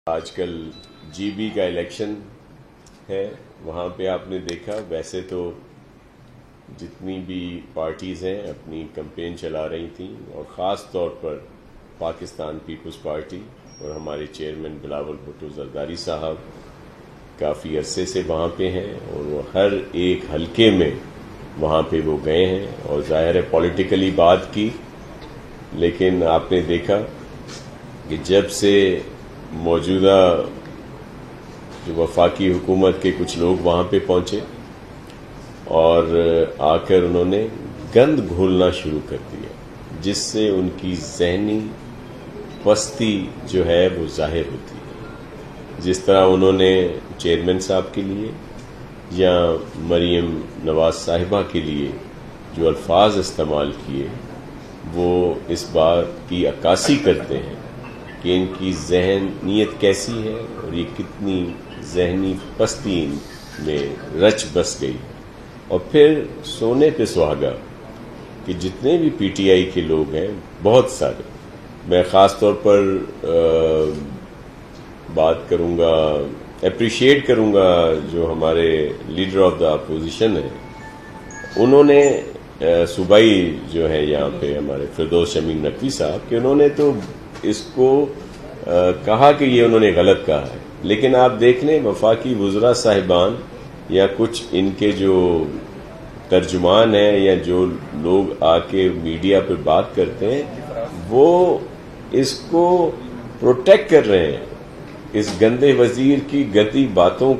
آج کل G B کا الیکشن ہے، وہاں پہ آپ نے دیکھا ویسے تو جتنی بھی پارٹیز ہیں اپنی کمپین چلا رہی تھیں، اور خاص طور پر پاکستان پیپلز پارٹی اور ہمارے چیئرمین بلاول بھٹو زرداری صاحب کافی عرصے سے وہاں پہ ہیں، اور وہ ہر ایک حلقے میں وہاں پہ وہ گئے ہیں اور ظاہر ہے پولیٹیکلی بات کی، لیکن آپ نے دیکھا کہ جب سے موجودہ جو وفاقی حکومت کے کچھ لوگ وہاں پہ پہنچے اور آ کر انہوں نے گند گھولنا شروع کر دیا، جس سے ان کی ذہنی پستی جو ہے وہ ظاہر ہوتی ہے۔ جس طرح انہوں نے چیئرمین صاحب کے لیے یا مریم نواز صاحبہ کے لیے جو الفاظ استعمال کیے، وہ اس بات کی عکاسی کرتے ہیں کہ ان کی ذہنیت کیسی ہے اور یہ کتنی ذہنی پستی میں رچ بس گئی۔ اور پھر سونے پہ سہاگا کہ جتنے بھی پی ٹی آئی کے لوگ ہیں، بہت سارے، میں خاص طور پر بات کروں گا، اپریشیٹ کروں گا جو ہمارے لیڈر آف دا اپوزیشن ہیں، انہوں نے صوبائی جو ہے یہاں پہ ہمارے فردوس شمیم نقوی صاحب، کہ انہوں نے تو اس کو کہا کہ یہ انہوں نے غلط کہا ہے، لیکن آپ دیکھ لیں وفاقی وزراء صاحبان یا کچھ ان کے جو ترجمان ہیں یا جو لوگ آ کے میڈیا پہ بات کرتے ہیں، وہ اس کو پروٹیکٹ کر رہے ہیں، اس گندے وزیر کی گندی باتوں